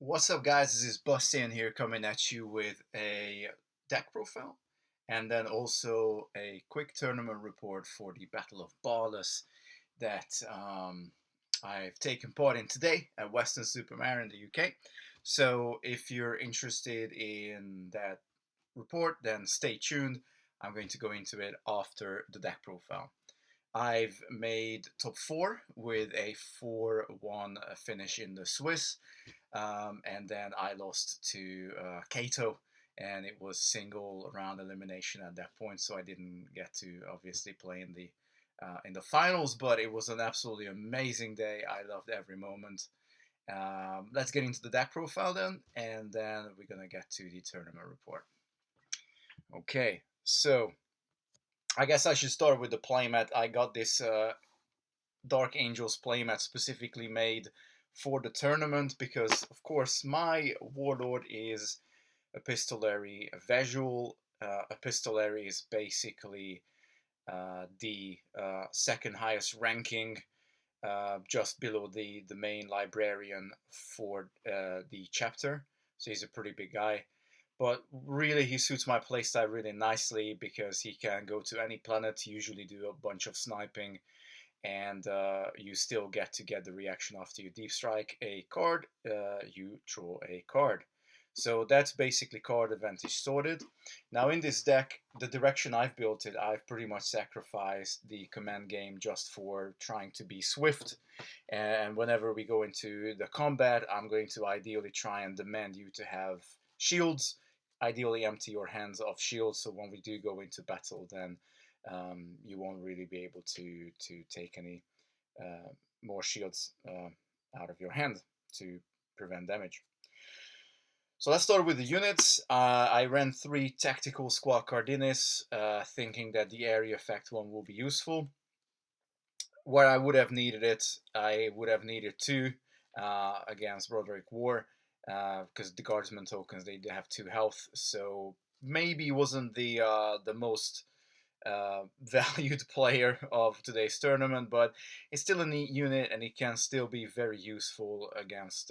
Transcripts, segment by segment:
What's up, guys? This is Bastian here coming at you with a deck profile and then also a quick tournament report for the Battle of Barlus that I've taken part in today at Western Supermare in the UK. So if you're interested in that report, then stay tuned. I'm going to go into it after the deck profile. I've made top 4 with a 4-1 finish in the Swiss. And then I lost to Kato, and it was single round elimination at that point, so I didn't get to obviously play in the finals. But it was an absolutely amazing day. I loved every moment. Let's get into the deck profile then, and then we're gonna get to the tournament report. Okay, so I guess I should start with the playmat. I got this Dark Angels playmat specifically made for the tournament because, of course, my warlord is Epistolary Vezuel. Epistolary is basically the second highest ranking, just below the main librarian for the chapter. So he's a pretty big guy. But really, he suits my playstyle really nicely because he can go to any planet, usually do a bunch of sniping, and you still get to get the reaction after you deep strike a card, you draw a card. So that's basically card advantage sorted. Now in this deck, the direction I've built it, I've pretty much sacrificed the command game just for trying to be swift. And whenever we go into the combat, I'm going to ideally try and demand you to have shields. Ideally empty your hands of shields, so when we do go into battle, then you won't really be able to take any more shields out of your hand to prevent damage. So let's start with the units. I ran 3 tactical squad Cardinis, thinking that the area effect one will be useful. Where I would have needed it, I would have needed 2 against Broderick War, because the guardsman tokens, they have 2 health, so maybe wasn't the most valued player of today's tournament, but it's still a neat unit and it can still be very useful against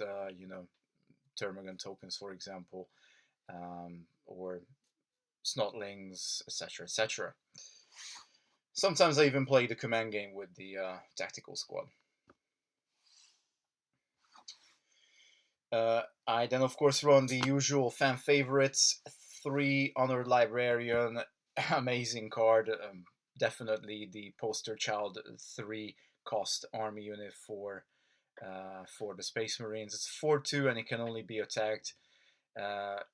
Termagant tokens, for example, or Snotlings, etc., etc. Sometimes I even play the command game with the tactical squad. I then, of course, run the usual fan favorites: 3 Honored Librarian, amazing card, definitely the poster child 3 cost army unit for the Space Marines. It's 4/2 and it can only be attacked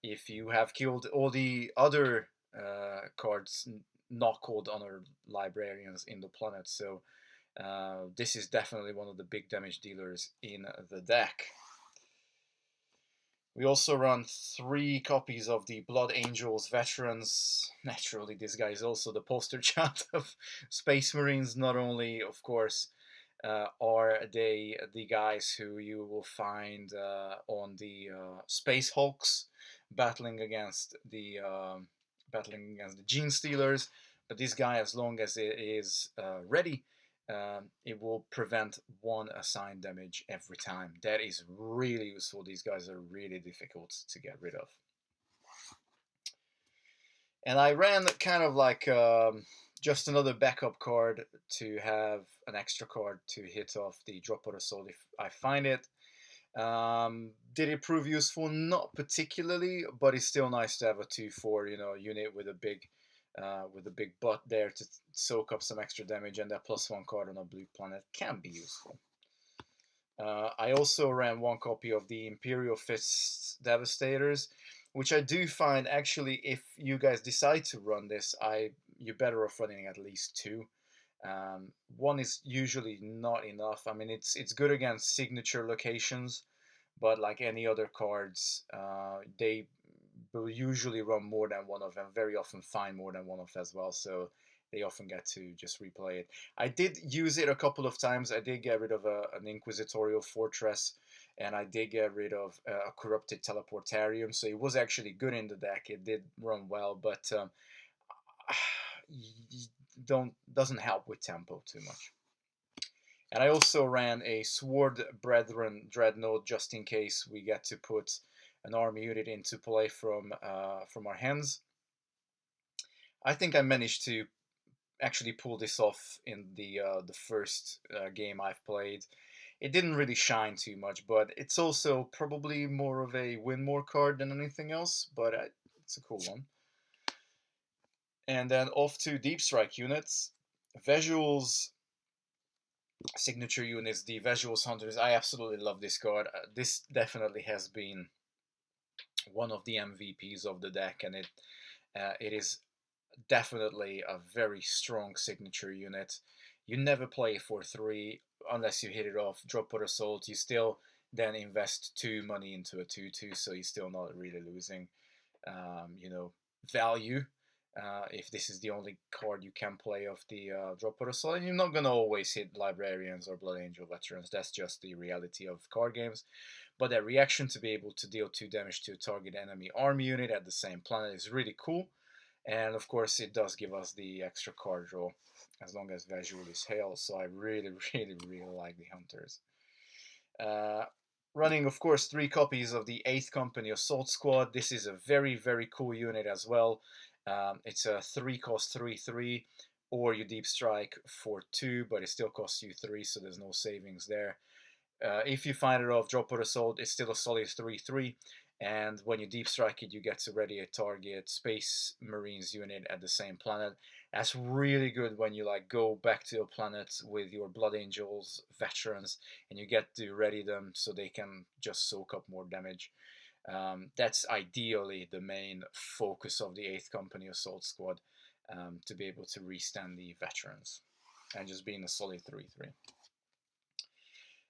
if you have killed all the other cards not called Honored Librarians in the planet. So this is definitely one of the big damage dealers in the deck. We also run 3 copies of the Blood Angels Veterans. Naturally, this guy is also the poster child of Space Marines. Not only, of course, are they the guys who you will find on the Space Hulks battling against the Gene Stealers, but this guy, as long as it is ready, it will prevent 1 assigned damage every time. That is really useful. These guys are really difficult to get rid of. And I ran kind of like just another backup card to have an extra card to hit off the Drop Out Assault if I find it. Did it prove useful? Not particularly, but it's still nice to have a 2/4 unit with a big butt there to soak up some extra damage, and that +1 card on a blue planet can be useful. I also ran 1 copy of the Imperial Fists Devastators, which I do find actually, if you guys decide to run this, you're better off running at least 2. 1 is usually not enough. I mean, it's good against signature locations, but like any other cards, they will usually run more than 1 of them, very often find more than 1 of as well, so they often get to just replay it. I did use it a couple of times. I did get rid of an Inquisitorial Fortress, and I did get rid of a Corrupted Teleportarium, so it was actually good in the deck. It did run well, but doesn't help with tempo too much. And I also ran a Sword Brethren Dreadnought just in case we get to put an army unit into play from our hands. I think I managed to actually pull this off in the first game I've played. It didn't really shine too much, but it's also probably more of a win more card than anything else, but it's a cool one. And then off to Deep Strike units. Vezuel's signature units, the Vezuel's Hunters. I absolutely love this card. This definitely has been one of the MVPs of the deck, and it is definitely a very strong signature unit. You never play for 3 unless you hit it off. Drop Pod Assault. You still then invest 2 money into a 2/2, so you're still not really losing, value. If this is the only card you can play of the Drop Pod Assault, and you're not gonna always hit Librarians or Blood Angel Veterans. That's just the reality of card games. But that reaction to be able to deal 2 damage to a target enemy army unit at the same planet is really cool. And of course, it does give us the extra card draw as long as Vezuel is Hail. So I really, really, really like the Hunters. Running, of course, 3 copies of the 8th Company Assault Squad. This is a very, very cool unit as well. It's a 3 cost 3/3, or you deep strike for 2, but it still costs you 3, so there's no savings there. If you find it off Drop Pod Assault, it's still a solid 3/3. And when you deep strike it, you get to ready a target Space Marines unit at the same planet. That's really good when you like go back to a planet with your Blood Angels veterans, and you get to ready them so they can just soak up more damage. That's ideally the main focus of the 8th Company Assault Squad, to be able to restand the veterans and just being a solid 3/3.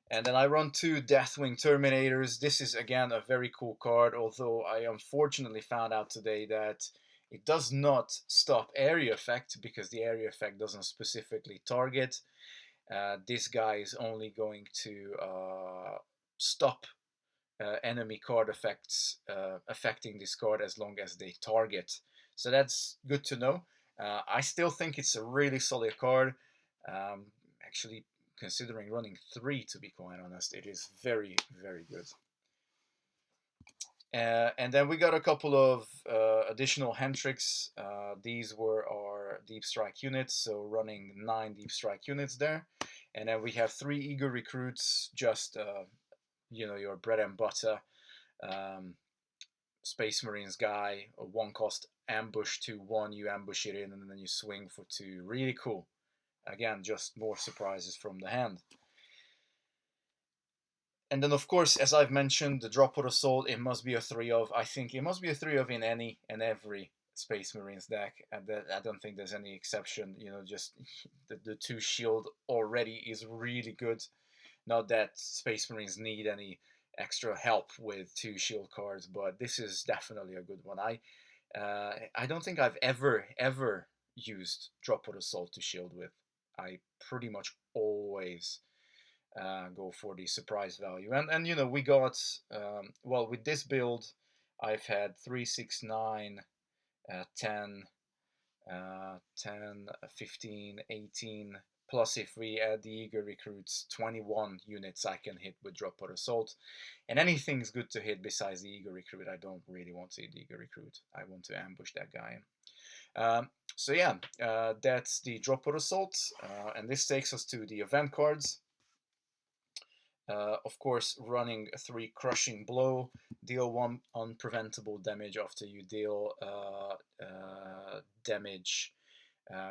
And then I run 2 Deathwing Terminators. This is again a very cool card, although I unfortunately found out today that it does not stop area effect because the area effect doesn't specifically target. This guy is only going to stop enemy card effects affecting this card as long as they target. So that's good to know. I still think it's a really solid card. Actually, considering running 3, to be quite honest, it is very, very good. And then we got a couple of additional hand tricks. These were our deep strike units, so running 9 deep strike units there. And then we have 3 eager recruits, just your bread and butter Space Marines guy, a 1 cost ambush 2/1, you ambush it in and then you swing for 2. Really cool. Again, just more surprises from the hand. And then, of course, as I've mentioned, the Drop Pod Assault, it must be a 3 of. I think it must be a 3 of in any and every Space Marines deck. And I don't think there's any exception. Just the 2 shield already is really good. Not that Space Marines need any extra help with 2 shield cards, but this is definitely a good one. I don't think I've ever used Drop Pod Assault to shield with. I pretty much always go for the surprise value. And we got, with this build, I've had 3, 6, 9, 10, 10, 15, 18, plus if we add the eager recruits, 21 units I can hit with Drop Pod Assault. And anything's good to hit besides the eager recruit. I don't really want to hit the eager recruit. I want to ambush that guy. So yeah, that's the Drop Pod Assault. And this takes us to the event cards. Of course, running 3 Crushing Blow, deal 1 unpreventable damage after you deal damage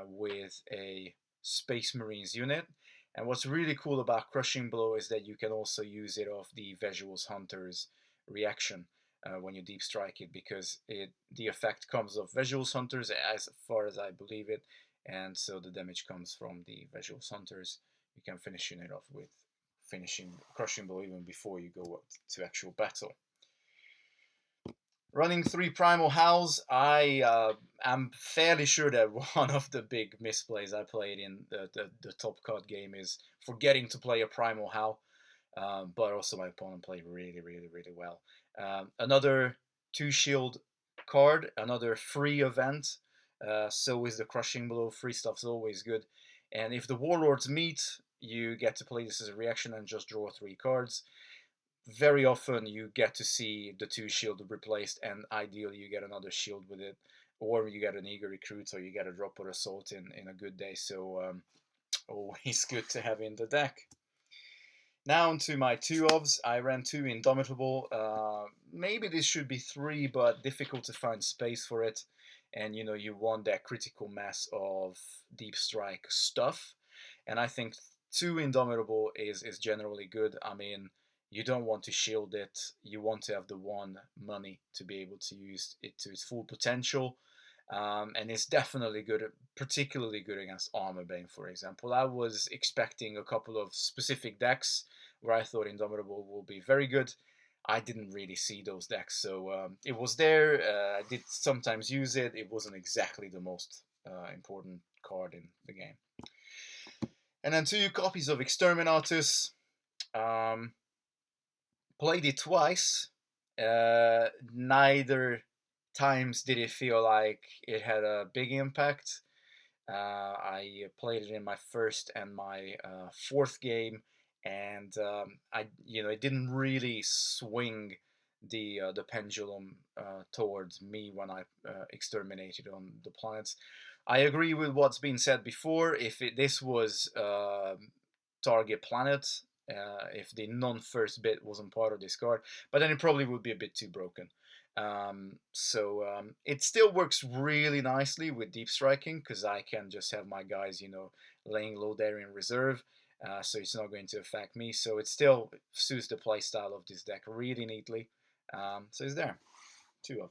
with a Space Marines unit. And what's really cool about Crushing Blow is that you can also use it off the Vezuel's Hunter's reaction when you deep strike it, because the effect comes off Vezuel's Hunters as far as I believe it, and so the damage comes from the Vezuel's Hunters. You can finish it off with Crushing Blow even before you go to actual battle. Running 3 Primal Howls, I am fairly sure that one of the big misplays I played in the top card game is forgetting to play a Primal Howl, but also my opponent played really, really, really well. Another 2 shield card, another free event, so is the Crushing Blow. Free stuff's always good. And if the Warlords meet, you get to play this as a reaction and just draw 3 cards. Very often you get to see the 2 shield replaced, and ideally you get another shield with it, or you get an eager recruit, or you get a drop or assault in a good day. So always good to have in the deck. Now onto my 2 ofs. I ran 2 Indomitable. Maybe this should be 3, but difficult to find space for it. And you want that critical mass of deep strike stuff. And I think 2 Indomitable is generally good. I mean, you don't want to shield it. You want to have the 1 money to be able to use it to its full potential. And it's definitely good, particularly good against Armorbane, for example. I was expecting a couple of specific decks where I thought Indomitable will be very good. I didn't really see those decks, so it was there. I did sometimes use it. It wasn't exactly the most important card in the game. And then 2 copies of Exterminatus. Played it twice. Neither times did it feel like it had a big impact. I played it in my first and my fourth game, and it didn't really swing the pendulum towards me when I exterminated on the planets. I agree with what's been said before. If this was target planet, if the non-first bit wasn't part of this card, but then it probably would be a bit too broken. It still works really nicely with deep striking, because I can just have my guys, laying low there in reserve, so it's not going to affect me. So it still suits the play style of this deck really neatly. So it's there, 2 of them.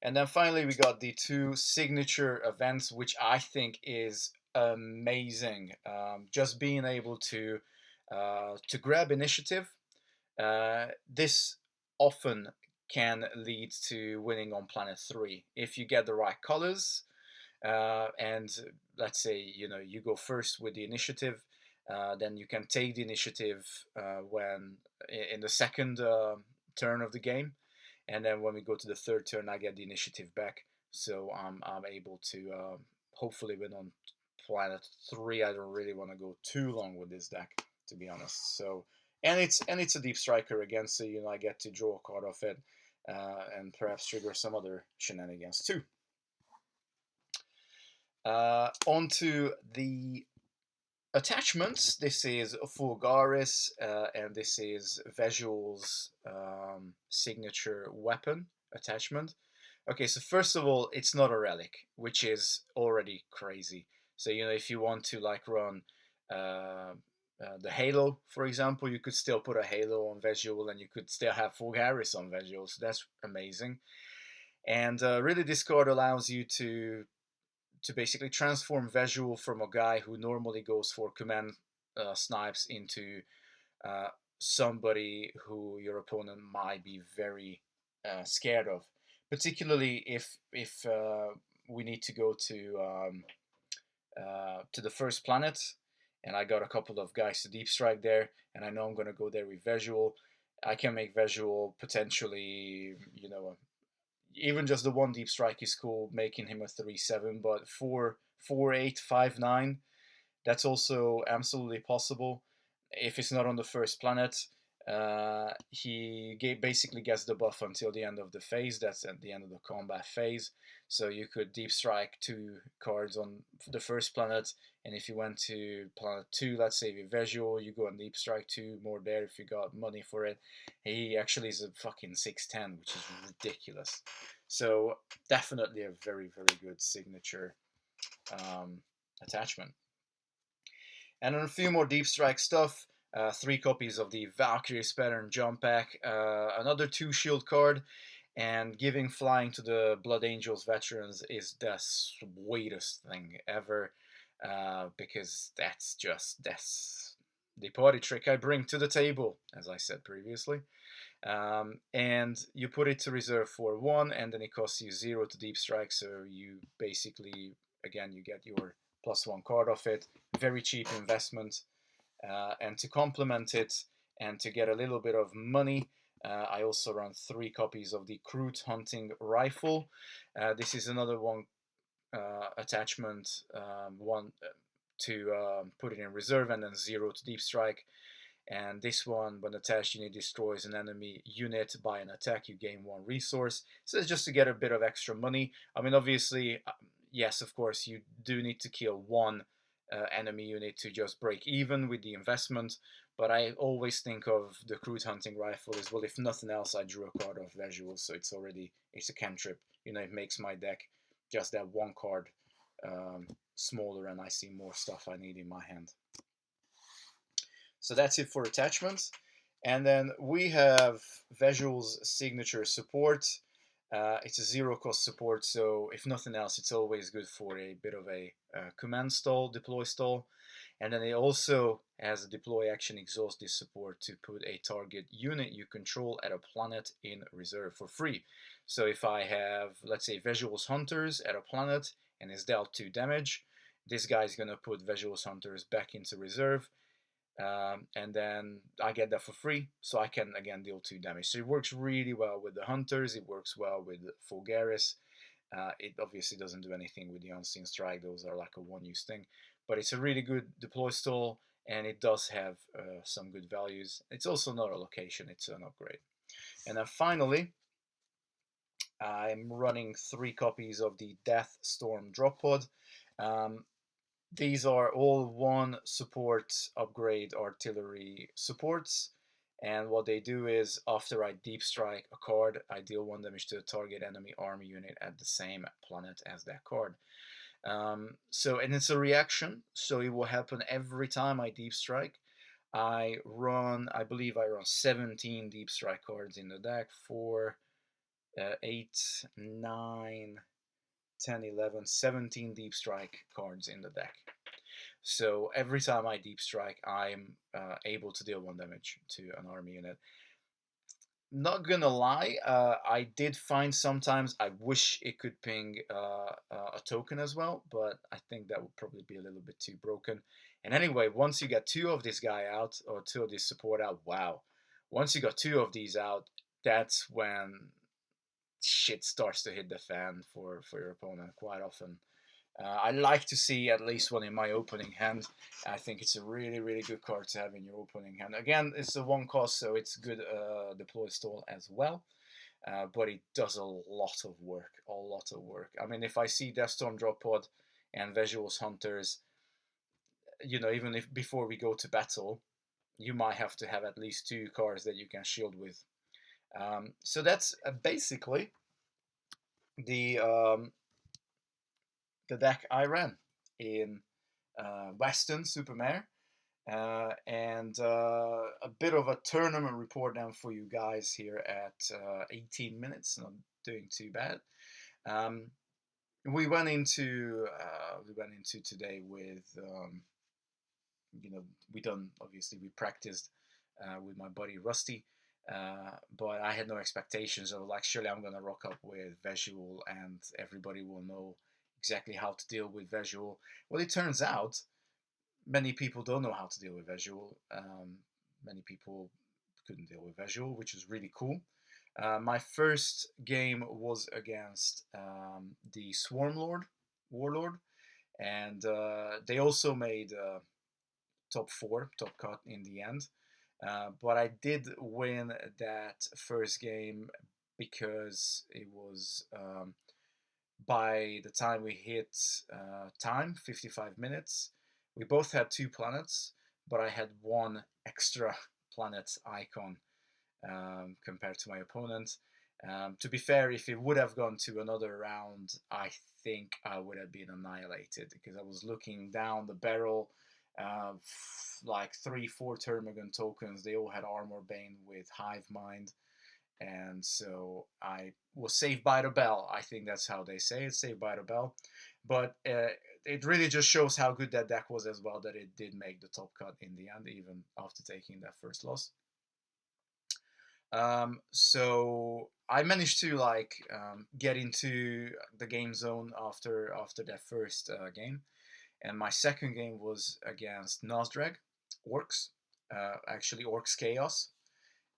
And then finally we got the 2 signature events, which I think is amazing. Just being able to grab initiative. This often can lead to winning on planet 3 if you get the right colors. And let's say you go first with the initiative, then you can take the initiative when in the second turn of the game, and then when we go to the third turn, I get the initiative back. So I'm able to hopefully win on planet 3. I don't really want to go too long with this deck, to be honest. So and it's a deep striker again, so I get to draw a card off it, and perhaps trigger some other shenanigans too. Onto the attachments. This is Fulgaris, and this is Vezuel's signature weapon attachment. Okay, so first of all, it's not a relic, which is already crazy. So if you want to run the Halo, for example, you could still put a Halo on Vezuel, and you could still have Fulgaris on Vezuel. So that's amazing. And really, this card allows you to basically transform Vezuel from a guy who normally goes for command snipes into somebody who your opponent might be very scared of. Particularly if we need to go to the first planet, and I got a couple of guys to deep strike there, and I know I'm going to go there with Vezuel. I can make Vezuel potentially, even just the 1 deep strike is cool, making him a 3/7, but 4/8, 5/9, that's also absolutely possible. If it's not on the first planet, he basically gets the buff until the end of the phase. That's at the end of the combat phase. So you could deep strike 2 cards on the first planet, and if you went to planet 2, let's say with Vezuel, you go and deep strike 2 more there if you got money for it. He actually is a fucking 6/10, which is ridiculous. So definitely a very, very good signature attachment. And on a few more deep strike stuff, 3 copies of the Valkyrie's Pattern Jump Pack, another 2 shield card, and giving flying to the Blood Angels veterans is the sweetest thing ever, because that's the party trick I bring to the table, as I said previously. And you put it to reserve for 1, and then it costs you 0 to deep strike, so you basically, again, you get your +1 card off it. Very cheap investment. And to complement it and to get a little bit of money, I also run 3 copies of the Crude hunting rifle. This is another one attachment, to put it in reserve, and then 0 to deep strike. And this one, when attached unit destroys an enemy unit by an attack, you gain 1 resource. So it's just to get a bit of extra money. I mean, obviously, yes, of course, you do need to kill 1 enemy unit to just break even with the investment. But I always think of the Crude hunting rifle as well. If nothing else, I drew a card of Vezuel, so it's a cantrip. You know, it makes my deck just that 1 card smaller, and I see more stuff I need in my hand. So that's it for attachments. And then we have Vezuel's signature support. It's a 0 cost support, so if nothing else, it's always good for a bit of a command stall, deploy stall. And then it also has a deploy action exhaust this support to put a target unit you control at a planet in reserve for free. So if I have, let's say, Vezuel's Hunters at a planet and is dealt 2 damage, this guy's going to put Vezuel's Hunters back into reserve. And then I get that for free, so I can again deal 2 damage. So it works really well with the Hunters, it works well with Fulgaris. It obviously doesn't do anything with the Unseen Strike, those are like a one-use thing. But it's a really good deploy stall, and it does have some good values. It's also not a location, it's an upgrade. And then finally, I'm running 3 copies of the Death Storm Drop Pod. These are all 1 support upgrade artillery supports, and what they do is after I deep strike a card, I deal 1 damage to a target enemy army unit at the same planet as that card. And it's a reaction, so it will happen every time I deep strike. I believe I run 17 deep strike cards in the deck, 4, 8, 9, 10, 11, 17 deep strike cards in the deck. So every time I deep strike, I'm able to deal 1 damage to an army unit. Not gonna lie, I did find sometimes I wish it could ping a token as well, but I think that would probably be a little bit too broken. And anyway, once you get 2 of this guy out, or 2 of this support out, wow. Once you got 2 of these out, that's when shit starts to hit the fan for your opponent quite often. I like to see at least 1 in my opening hand. I think it's a really, really good card to have in your opening hand. Again, it's a 1 cost, so it's good deploy stall as well. But it does a lot of work, a lot of work. I mean, if I see Deathstorm Drop Pod and Vezuel's Hunters, you know, even if before we go to battle, you might have to have at least 2 cards that you can shield with. So that's basically the deck I ran in Western Supermare. And a bit of a tournament report down for you guys here at 18 minutes, not doing too bad. We went into today with you know, we practiced with my buddy Rusty, but I had no expectations. I was like, surely I'm gonna rock up with Vezuel and everybody will know exactly how to deal with Vezuel. Well, it turns out many people don't know how to deal with Vezuel. Many people couldn't deal with Vezuel, which is really cool. My first game was against the Swarm Warlord, and they also made top cut in the end. But I did win that first game because it was by the time we hit time, 55 minutes, we both had 2 planets, but I had 1 extra planet icon compared to my opponent. To be fair, if it would have gone to another round, I think I would have been annihilated because I was looking down the barrel, like 3-4 Termagant tokens. They all had Armor Bane with Hive Mind, and so I was saved by the bell. I think that's how they say it, saved by the bell. But it really just shows how good that deck was as well, that it did make the top cut in the end, even after taking that first loss. So I managed to get into the game zone after that first game, and my second game was against Nosdrag Orcs, actually Orcs Chaos,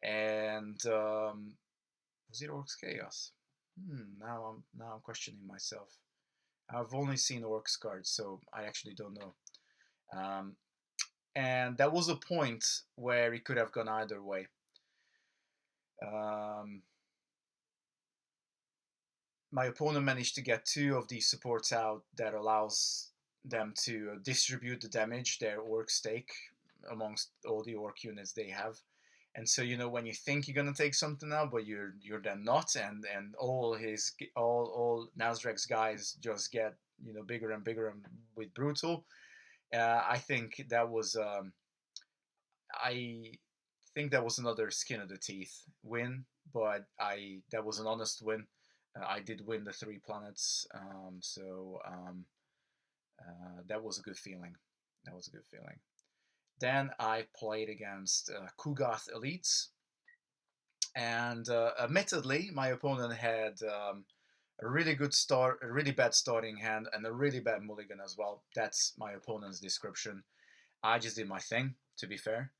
and was it Orcs Chaos? Now I'm questioning myself. I've only seen Orcs cards, so I actually don't know. And that was a point where it could have gone either way. Um, my opponent managed to get 2 of these supports out that allows them to distribute the damage, their orc stake, amongst all the orc units they have. And so, you know, when you think you're gonna take something out, but you're then not, and all Nazrek's guys just get, you know, bigger and bigger and with brutal. I think that was I think that was another skin of the teeth win, but that was an honest win. I did win the 3 planets, that was a good feeling. That was a good feeling. Then I played against Kugath Elites, and admittedly, my opponent had a really good start, a really bad starting hand, and a really bad mulligan as well. That's my opponent's description. I just did my thing, to be fair.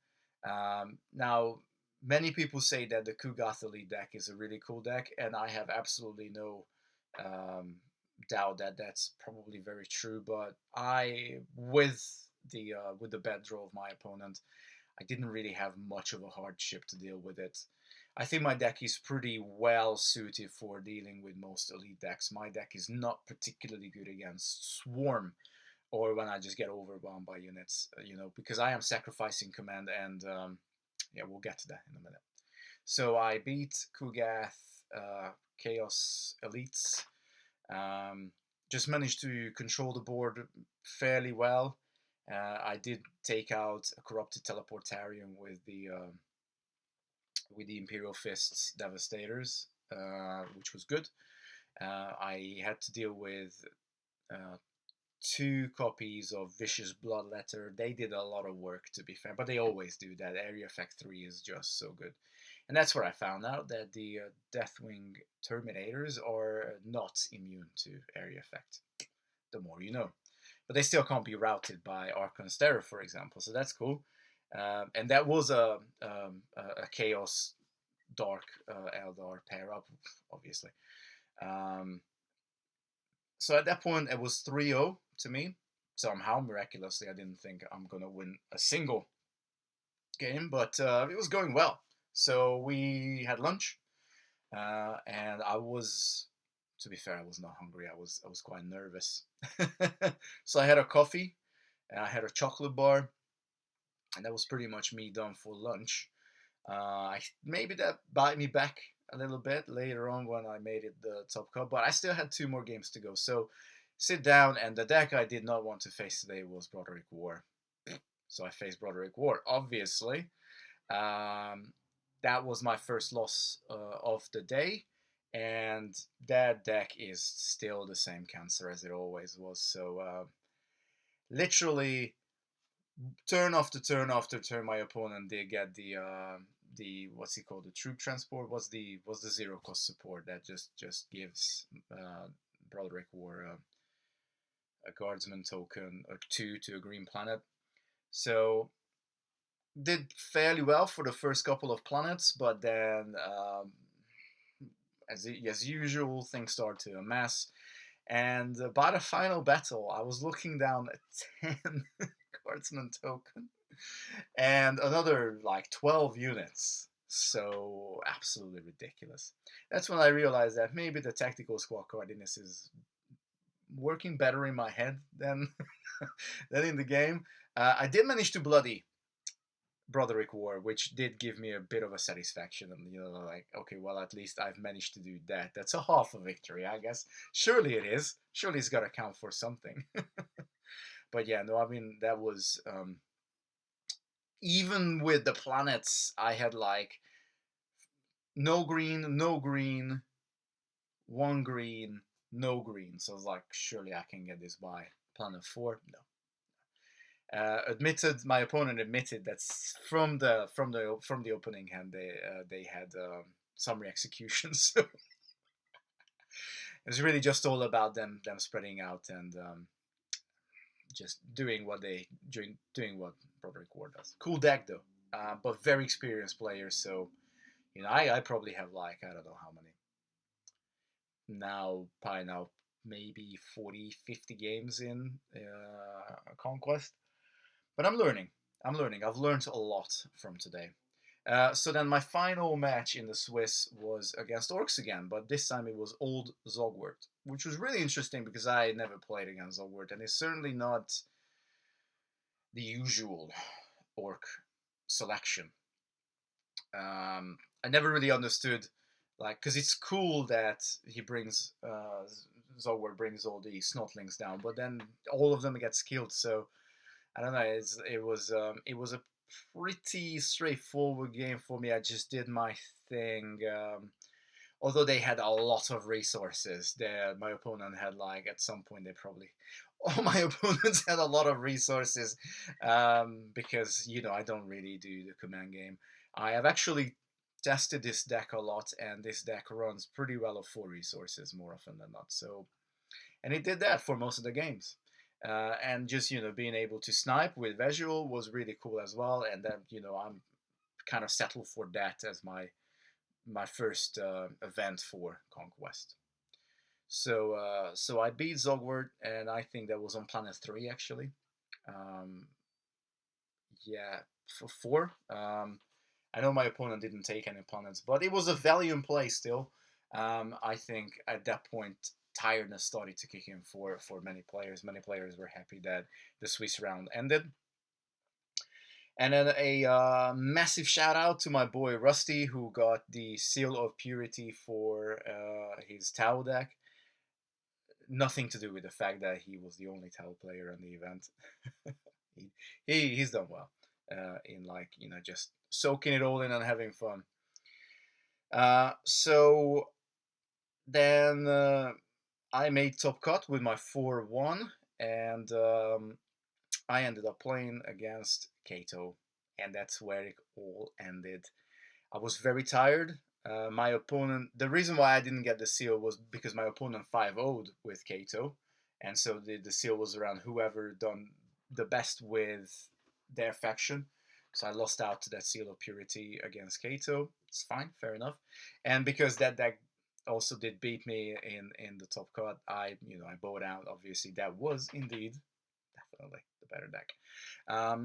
Now, many people say that the Kugath Elite deck is a really cool deck, and I have absolutely no doubt that that's probably very true. But with the bad draw of my opponent, I didn't really have much of a hardship to deal with it. I think my deck is pretty well suited for dealing with most elite decks. My deck is not particularly good against Swarm, or when I just get overwhelmed by units, because I am sacrificing command, and yeah, we'll get to that in a minute. So I beat Kugath Chaos Elites. Just managed to control the board fairly well. I did take out a corrupted teleportarium with the Imperial Fists Devastators, which was good. I had to deal with uh, 2 copies of Vicious Bloodletter. They did a lot of work, to be fair, but they always do that. Area Effect 3 is just so good. And that's where I found out that the Deathwing Terminators are not immune to Area Effect. The more you know. But they still can't be routed by Archon's Terror, for example, so that's cool. And that was a Chaos Dark Eldar pair up, obviously. So at that point, it was 3-0 to me. Somehow, miraculously, I didn't think I'm going to win a single game, but it was going well. So we had lunch, and to be fair, I was not hungry. I was quite nervous. So I had a coffee, and I had a chocolate bar, and that was pretty much me done for lunch. Maybe that bite me back a little bit later on when I made it the top cup, but I still had 2 more games to go. So sit down, and the deck I did not want to face today was Broderick War. So I faced Broderick War, obviously. That was my first loss of the day, and that deck is still the same cancer as it always was. So literally turn after turn after turn, my opponent did get the what's he called, the troop transport, was the 0 cost support that just gives Broderick War a guardsman token or 2 to a green planet. So did fairly well for the first couple of planets, but then as usual, things start to amass. And by the final battle, I was looking down at 10 guardsman token and another like 12 units. So absolutely ridiculous. That's when I realized that maybe the tactical squad cardiness is working better in my head than than in the game. I did manage to bloody Broderick War, which did give me a bit of a satisfaction. And, like, okay, well, at least I've managed to do that. That's a half a victory, I guess. Surely it is. Surely it's got to count for something. But yeah, no, I mean, that was. Even with the planets, I had like no green, 1 green, no green. So I was like, surely I can get this by planet 4. No. My opponent admitted that from the opening hand they had summary executions. So it was really just all about them spreading out and just doing what Broderick Ward does. Cool deck though, but very experienced players. So I probably have like, I don't know how many now, maybe 40, 50 games in Conquest. But I'm learning. I'm learning. I've learned a lot from today. So then my final match in the Swiss was against Orcs again, but this time it was Old Zogwart, which was really interesting because I never played against Zogwart, and it's certainly not the usual Orc selection. I never really understood, like, because it's cool that he brings Zogwart brings all the Snotlings down, but then all of them get killed. So I don't know. It was a pretty straightforward game for me. I just did my thing. Although they had a lot of resources, my opponent had like at some point they probably all my opponents had a lot of resources because I don't really do the command game. I have actually tested this deck a lot, and this deck runs pretty well of 4 resources more often than not. So, and it did that for most of the games. And just being able to snipe with Vezuel was really cool as well. And then I'm kind of settled for that as my first event for Conquest. So I beat Zogwart, and I think that was on planet 3 actually. Um, yeah, for 4. I know my opponent didn't take any planets, but it was a valiant play still. I think at that point tiredness started to kick in for many players. Many players were happy that the Swiss round ended. And then a massive shout out to my boy Rusty, who got the Seal of Purity for his Tau deck. Nothing to do with the fact that he was the only Tau player in the event. He's done well in just soaking it all in and having fun. So then I made top cut with my 4-1, and I ended up playing against Kato, and that's where it all ended. I was very tired. My opponent, the reason why I didn't get the seal was because my opponent 5-0'd with Kato, and so the seal was around whoever done the best with their faction. So I lost out to that seal of purity against Kato. It's fine, fair enough. And because that deck also did beat me in the top cut, I bowed out. Obviously, that was indeed definitely the better deck. A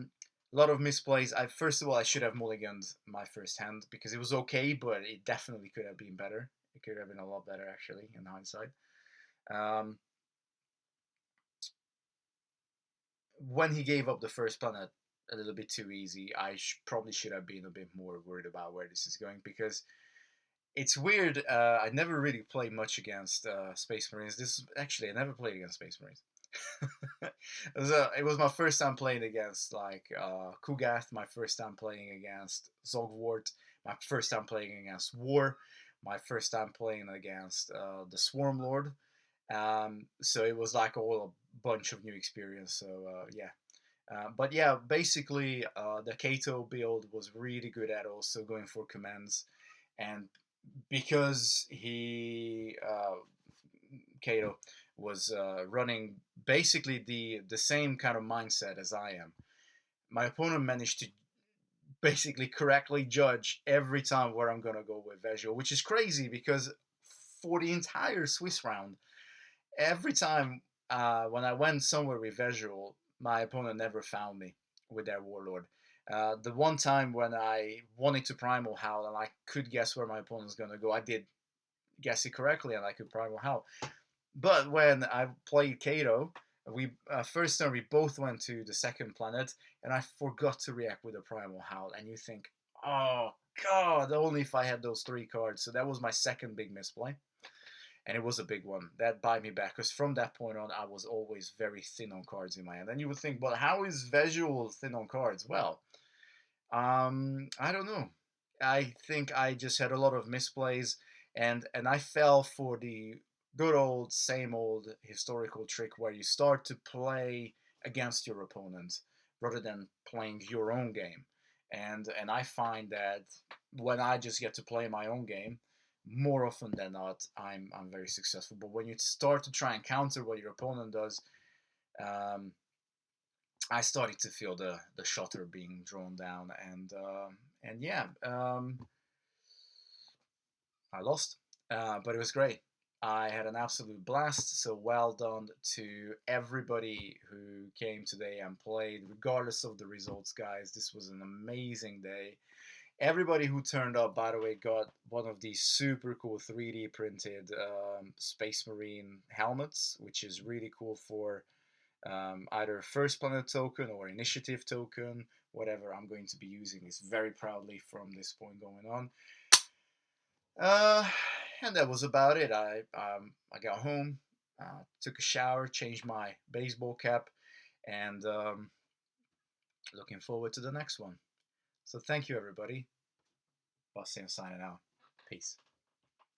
lot of misplays. First of all, I should have mulliganed my first hand because it was okay, but it definitely could have been better. It could have been a lot better actually in hindsight. When he gave up the first planet a little bit too easy, I probably should have been a bit more worried about where this is going because it's weird. I never really played much against Space Marines. I never played against Space Marines. It was my first time playing against Kugath, my first time playing against Zogwart, my first time playing against War, my first time playing against the Swarm Lord. So it was like all a bunch of new experience. So yeah. But yeah, basically the Kato build was really good at also going for commands, and because Kato was running basically the same kind of mindset as I am. My opponent managed to basically correctly judge every time where I'm gonna go with Vezuel, which is crazy because for the entire Swiss round, every time when I went somewhere with Vezuel, my opponent never found me with their Warlord. The one time when I wanted to Primal Howl and I could guess where my opponent's gonna go, I did guess it correctly and I could Primal Howl. But when I played Kato, we first time we both went to the second planet, and I forgot to react with a Primal Howl. And you think, oh god, only if I had those 3 cards. So that was my second big misplay, and it was a big one. That bought me back because from that point on, I was always very thin on cards in my hand. And you would think, but how is Vezuel thin on cards? Well, I don't know. I think I just had a lot of misplays, and I fell for the good old same old historical trick where you start to play against your opponent rather than playing your own game. And I find that when I just get to play my own game, more often than not, I'm very successful. But when you start to try and counter what your opponent does, um, I started to feel the shutter being drawn down, and yeah, I lost, but it was great. I had an absolute blast, so well done to everybody who came today and played, regardless of the results, guys. This was an amazing day. Everybody who turned up, by the way, got one of these super cool 3D printed Space Marine helmets, which is really cool for either First Planet token or Initiative token, whatever. I'm going to be using this very proudly from this point going on. And that was about it. I got home, took a shower, changed my baseball cap, and looking forward to the next one. So thank you, everybody. Boss Sam signing out. Peace.